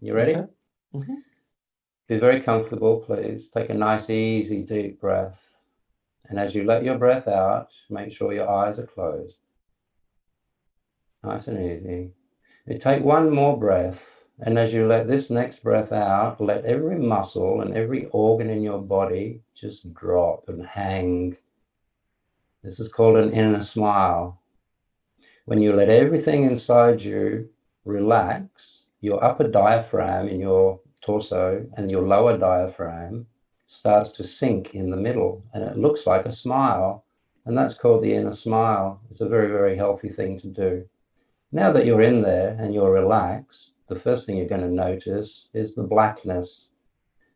You ready? Okay. Hmm. Be very comfortable, please. Take a nice, easy, deep breath. And as you let your breath out, make sure your eyes are closed. Nice and easy. You take one more breath. And as you let this next breath out, let every muscle and every organ in your body just drop and hang. This is called an inner smile. When you let everything inside you relax, your upper diaphragm in your torso and your lower diaphragm starts to sink in the middle, and it looks like a smile. And that's called the inner smile. It's a very, very healthy thing to do. Now that you're in there and you're relaxed, the first thing you're going to notice is the blackness.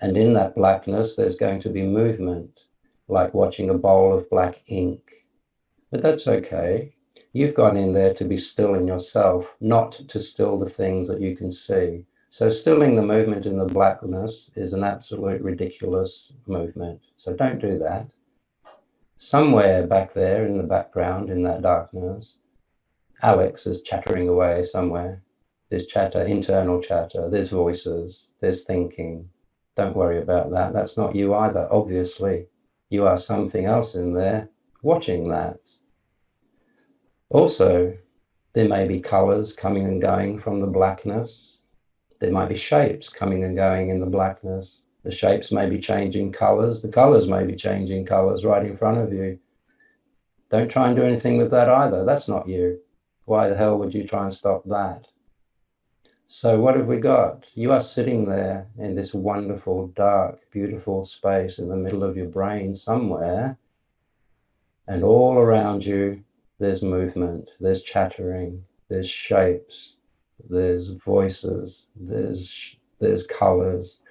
And in that blackness, there's going to be movement, like watching a bowl of black ink. But that's okay. You've gone in there to be still in yourself, not to still the things that you can see. So stilling the movement in the blackness is an absolute ridiculous movement. So don't do that. Somewhere back there in the background, in that darkness, Alex is chattering away somewhere. There's chatter, internal chatter, there's voices, there's thinking. Don't worry about that. That's not you either, obviously. You are something else in there watching that. Also, there may be colors coming and going from the blackness. There might be shapes coming and going in the blackness. The shapes may be changing colors. The colors may be changing colors right in front of you. Don't try and do anything with that either. That's not you. Why the hell would you try and stop that? So what have we got? You are sitting there in this wonderful, dark, beautiful space in the middle of your brain somewhere, and all around you there's movement, there's chattering, there's shapes, there's voices, there's colors,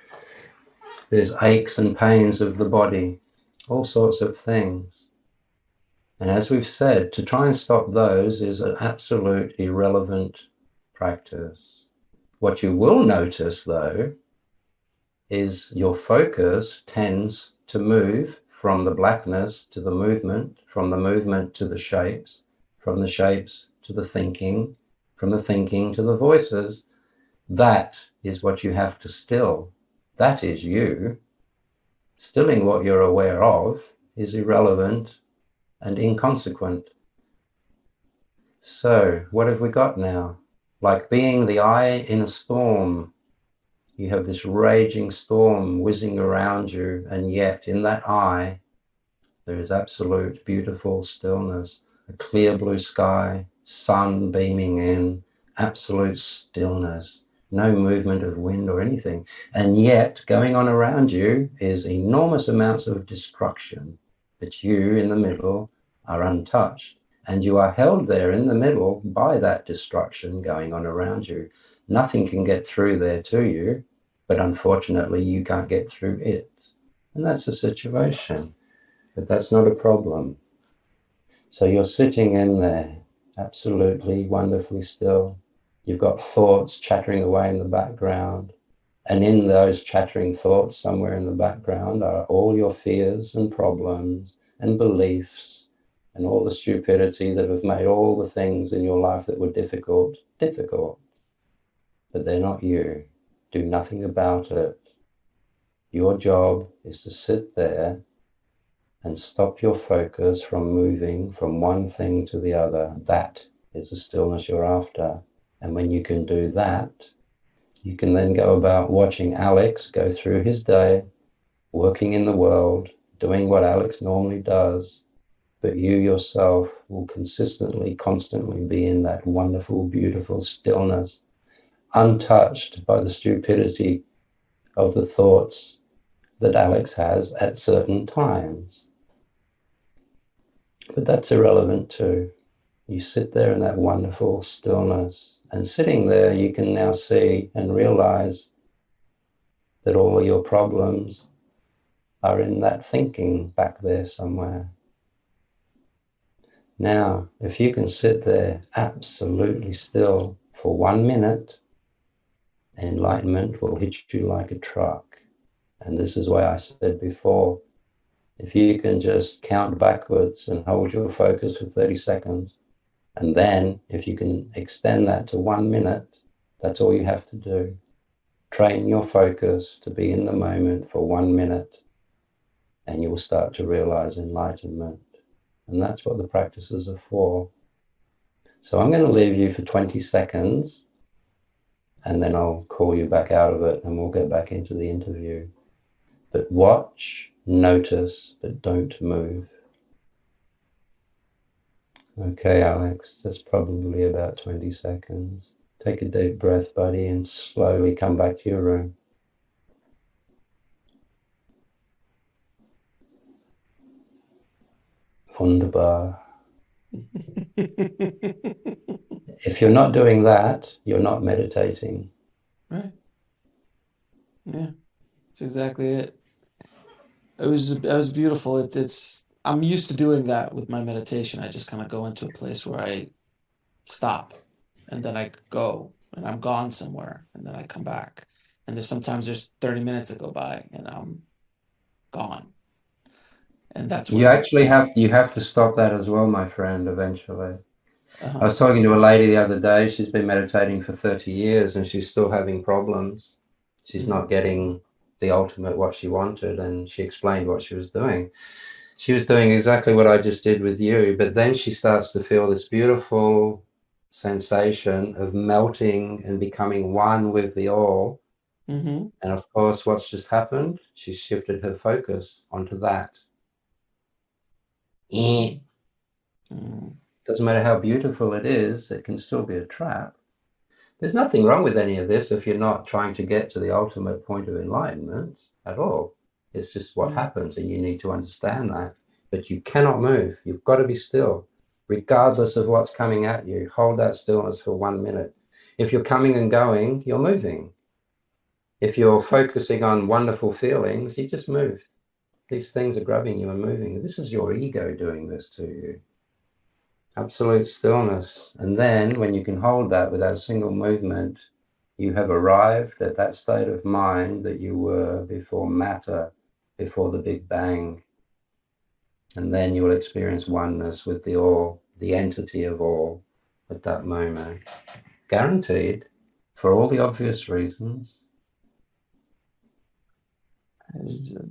there's aches and pains of the body, all sorts of things. And as we've said, to try and stop those is an absolute irrelevant practice. What you will notice, though, is your focus tends to move from the blackness to the movement, from the movement to the shapes, from the shapes to the thinking, from the thinking to the voices. That is what you have to still. That is you. Stilling what you're aware of is irrelevant and inconsequent. So, what have we got now? Like being the eye in a storm. You have this raging storm whizzing around you, and yet in that eye, there is absolute beautiful stillness, a clear blue sky, sun beaming in, absolute stillness, no movement of wind or anything. And yet, going on around you is enormous amounts of destruction, but you in the middle are untouched. And you are held there in the middle by that destruction going on around you. Nothing can get through there to you, but unfortunately you can't get through it. And that's the situation. But that's not a problem. So you're sitting in there, absolutely wonderfully still. You've got thoughts chattering away in the background. And in those chattering thoughts, somewhere in the background, are all your fears and problems and beliefs and all the stupidity that have made all the things in your life that were difficult, difficult. But they're not you. Do nothing about it. Your job is to sit there and stop your focus from moving from one thing to the other. That is the stillness you're after. And when you can do that, you can then go about watching Alex go through his day, working in the world, doing what Alex normally does, but you yourself will consistently, constantly be in that wonderful, beautiful stillness, untouched by the stupidity of the thoughts that Alex has at certain times. But that's irrelevant too. You sit there in that wonderful stillness, and sitting there you can now see and realize that all your problems are in that thinking back there somewhere. Now, if you can sit there absolutely still for 1 minute, enlightenment will hit you like a truck. And this is why I said before, if you can just count backwards and hold your focus for 30 seconds, and then if you can extend that to 1 minute, that's all you have to do. Train your focus to be in the moment for 1 minute, and you will start to realize enlightenment. And that's what the practices are for. So I'm going to leave you for 20 seconds, and then I'll call you back out of it and we'll get back into the interview. But watch, notice, but don't move. Okay, Alex, that's probably about 20 seconds. Take a deep breath, buddy, and slowly come back to your room. Wunderbar. If you're not doing that, you're not meditating. Right. Yeah, that's exactly it. It was beautiful. It's I'm used to doing that with my meditation. I just kind of go into a place where I stop and then I go and I'm gone somewhere and then I come back. And there's 30 minutes that go by and I'm gone. And that's You when actually have to stop that as well, my friend, eventually. I uh-huh. was talking to a lady the other day. She's been meditating for 30 years and she's still having problems. She's Hmm. not getting the ultimate what she wanted, and she explained what she was doing. She was doing exactly what I just did with you, but then she starts to feel this beautiful sensation of melting and becoming one with the all. Hmm. And of course, what's just happened? She shifted her focus onto that. Hmm. Hmm. Doesn't matter how beautiful it is, it can still be a trap. There's nothing wrong with any of this if you're not trying to get to the ultimate point of enlightenment at all. It's just what Hmm. happens, and you need to understand that. But you cannot move. You've got to be still, regardless of what's coming at you. Hold that stillness for 1 minute. If you're coming and going, you're moving. If you're focusing on wonderful feelings, you just move. These things are grabbing you and moving. This is your ego doing this to you. Absolute stillness. And then when you can hold that without a single movement, you have arrived at that state of mind that you were before matter, before the Big Bang. And then you will experience oneness with the all, the entity of all at that moment. Guaranteed, for all the obvious reasons.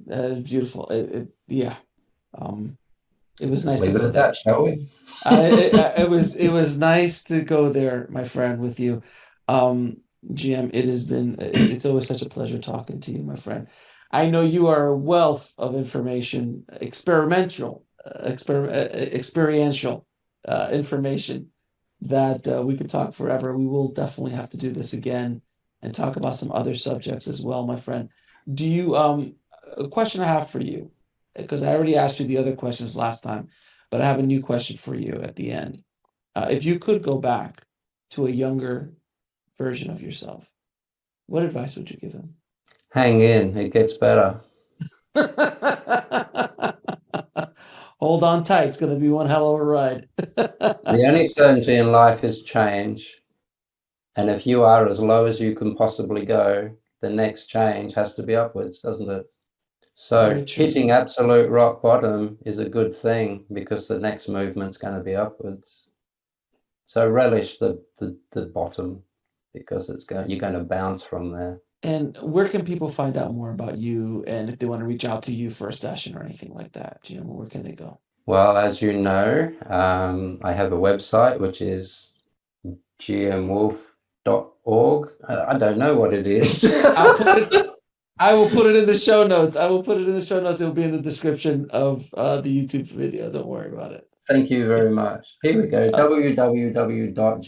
That is beautiful. Yeah. Um, it was nice to Leave it go at that, there. shall we? It was nice to go there, my friend, with you. GM, it's always such a pleasure talking to you, my friend. I know you are a wealth of information, experiential information that we could talk forever. We will definitely have to do this again and talk about some other subjects as well, my friend. Do you A question I have for you, because I already asked you the other questions last time, but I have a new question for you at the end. If you could go back to a younger version of yourself, what advice would you give him? Hang in, it gets better. Hold on tight. It's going to be one hell of a ride. The only certainty in life is change. And if you are as low as you can possibly go, the next change has to be upwards, doesn't it? So Very true. hitting absolute rock bottom is a good thing because the next movement's going to be upwards. So relish the bottom because you're going to bounce from there. And where can people find out more about you and if they want to reach out to you for a session or anything like that, Jim, where can they go? Well, as you know, I have a website which is gmwolf.org. I don't know what it is. I'll put it I will put it in the show notes. I will put it in the show notes. It'll be in the description of the YouTube video. Don't worry about it. Thank you very much. Here we go, Uh,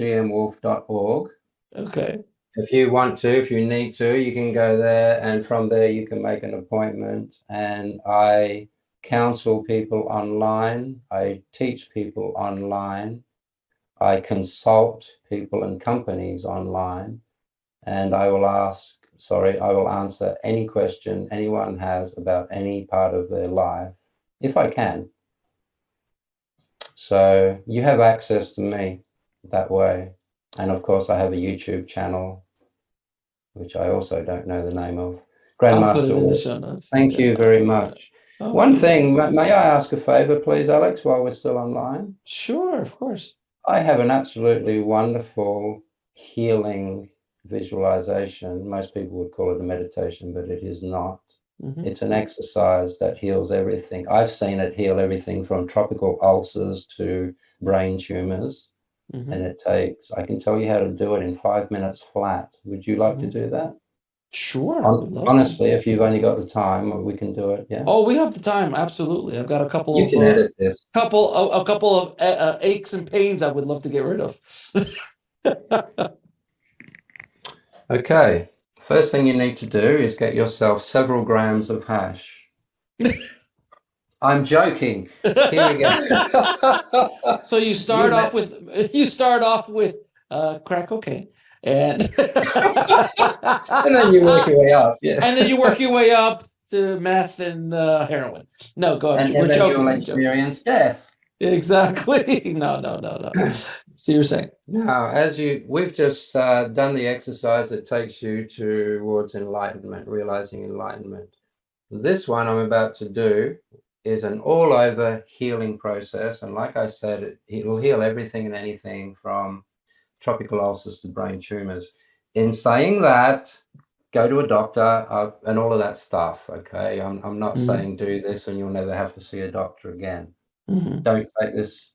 www.gmwolf.org. okay. If you want to, if you need to, you can go there, and from there you can make an appointment. And I counsel people online, I teach people online, I consult people and companies online, and I will answer any question anyone has about any part of their life, if I can. So you have access to me that way. And of course, I have a YouTube channel, which I also don't know the name of. I'll put Grandmaster it in the Wolf. show notes. Thank Yeah. you very much. I'll One put it in the thing, show notes. may I ask a favor, please, Alex, while we're still online? Sure, of course. I have an absolutely wonderful healing visualization. Most people would call it a meditation, but it is not. Mm-hmm. It's an exercise that heals everything. I've seen it heal everything from tropical ulcers to brain tumors. Mm-hmm. And I can tell you how to do it in 5 minutes flat. Would you like to Mm-hmm. do that? Sure, we'd love to. Honestly, if you've only got the time, we can do it. Yeah. Oh, we have the time. Absolutely. I've got a couple You of can edit this. a couple of aches and pains I would love to get rid of. Okay. First thing you need to do is get yourself several grams of hash. I'm joking. Here we go. So you start off met- with crack cocaine and and then you work your way up. Yeah. and then you work your way up to meth and heroin. No, go ahead. And We're then joking. you'll We're joking. experience death. Exactly. No. So you're saying. Now, we've just done the exercise that takes you towards enlightenment, realizing enlightenment. This one I'm about to do is an all-over healing process. And like I said, it'll heal everything and anything from tropical ulcers to brain tumors. In saying that, go to a doctor and all of that stuff, okay? I'm not saying do this and you'll never have to see a doctor again. Mm-hmm. Don't take this.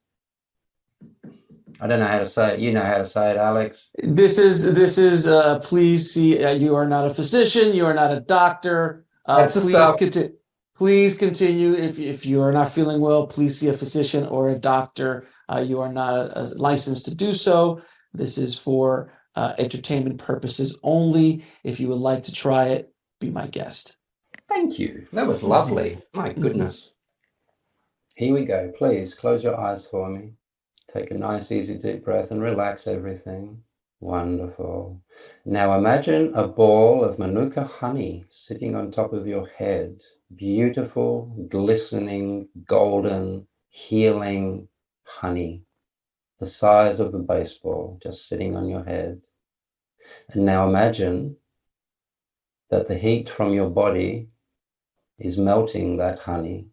I don't know how to say it. You know how to say it, Alex. This is please see you are not a physician, you are not a doctor. That's the stuff. Please continue. If you are not feeling well, please see a physician or a doctor. You are not licensed to do so. This is for entertainment purposes only. If you would like to try it, be my guest. Thank you. That was lovely. My goodness. Here we go. Please close your eyes for me. Take a nice, easy, deep breath and relax everything. Wonderful. Now imagine a ball of Manuka honey sitting on top of your head. Beautiful, glistening, golden, healing honey. The size of a baseball just sitting on your head. And now imagine that the heat from your body is melting that honey,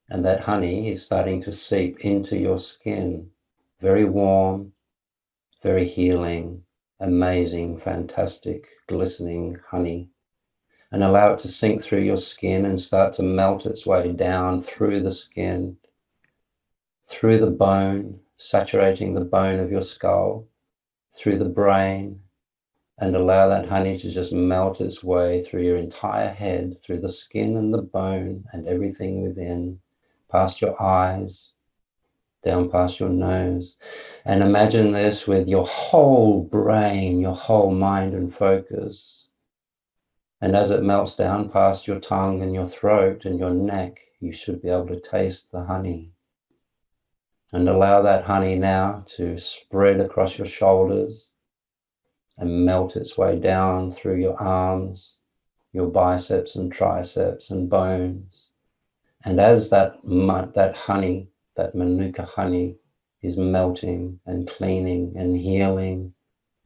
and that honey is starting to seep into your skin. Very warm, very healing, amazing, fantastic, glistening honey. And allow it to sink through your skin and start to melt its way down through the skin, through the bone, saturating the bone of your skull, through the brain, and allow that honey to just melt its way through your entire head, through the skin and the bone and everything within, past your eyes, down past your nose. And imagine this with your whole brain, your whole mind and focus. And as it melts down past your tongue and your throat and your neck, you should be able to taste the honey. And allow that honey now to spread across your shoulders and melt its way down through your arms, your biceps and triceps and bones. And as that honey, that Manuka honey, is melting and cleaning and healing,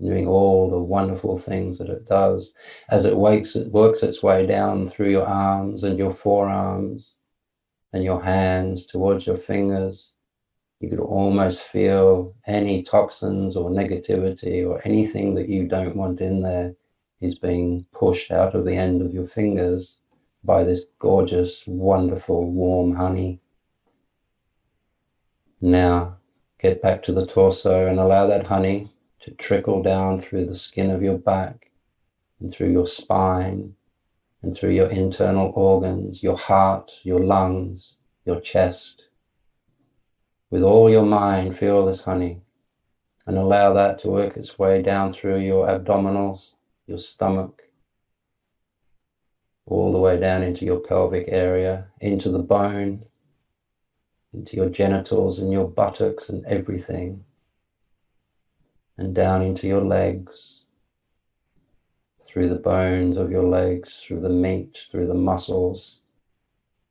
doing all the wonderful things that it does, as it works its way down through your arms and your forearms and your hands towards your fingers, you could almost feel any toxins or negativity or anything that you don't want in there is being pushed out of the end of your fingers by this gorgeous, wonderful, warm honey. Now, get back to the torso and allow that honey to trickle down through the skin of your back and through your spine and through your internal organs, your heart, your lungs, your chest. With all your mind, feel this honey and allow that to work its way down through your abdominals, your stomach, all the way down into your pelvic area, into the bone, into your genitals and your buttocks and everything, and down into your legs, through the bones of your legs, through the meat, through the muscles.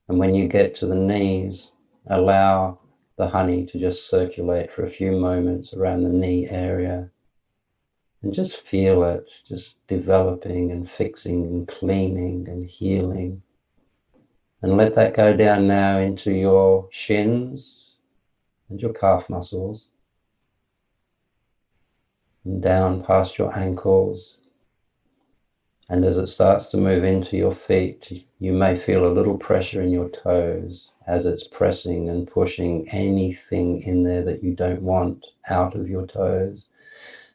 And when you get to the knees, allow the honey to just circulate for a few moments around the knee area and just feel it just developing and fixing and cleaning and healing. And let that go down now into your shins and your calf muscles and down past your ankles And as it starts to move into your feet, you may feel a little pressure in your toes as it's pressing and pushing anything in there that you don't want out of your toes.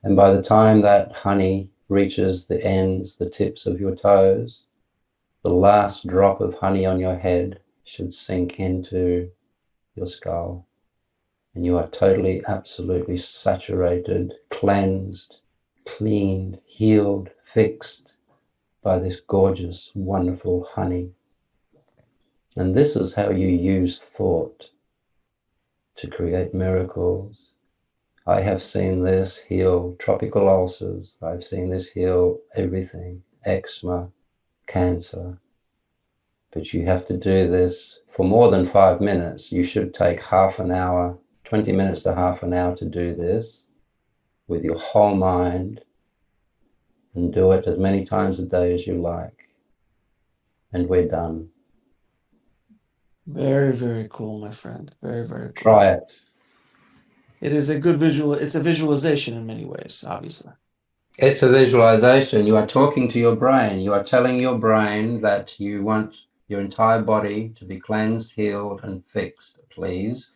And by the time that honey reaches the ends, the tips of your toes, the last drop of honey on your head should sink into your skull. And you are totally, absolutely saturated, cleansed, cleaned, healed, fixed by this gorgeous, wonderful honey. And this is how you use thought to create miracles. I have seen this heal tropical ulcers. I've seen this heal everything, eczema, cancer. But you have to do this for more than 5 minutes. You should take half an hour, 20 minutes to half an hour to do this with your whole mind, and do it as many times a day as you like. And we're done. Very, very cool, my friend. Very, very cool. Try it. It is a good visual. It's a visualization in many ways, obviously. It's a visualization. You are talking to your brain. You are telling your brain that you want your entire body to be cleansed, healed, and fixed, please.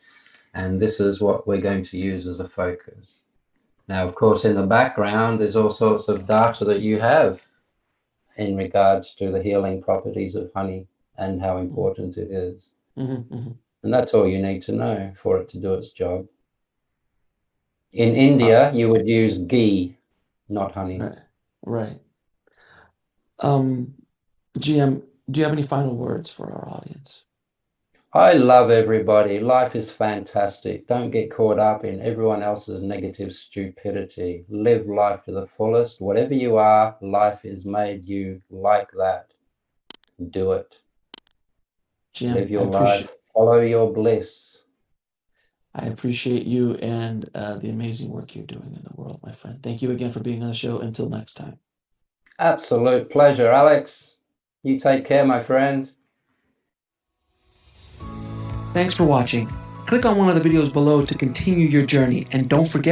And this is what we're going to use as a focus. Now, of course, in the background, there's all sorts of data that you have in regards to the healing properties of honey and how important it is. Mm-hmm, mm-hmm. And that's all you need to know for it to do its job. In India, you would use ghee, not honey. Right, right. GM, do you have any final words for our audience? I love everybody. Life is fantastic. Don't get caught up in everyone else's negative stupidity. Live life to the fullest. Whatever you are, life has made you like that. Do it. GM, Live your life. Follow your bliss. I appreciate you and the amazing work you're doing in the world, my friend. Thank you again for being on the show. Until next time. Absolute pleasure, Alex. You take care, my friend. Thanks for watching. Click on one of the videos below to continue your journey, and don't forget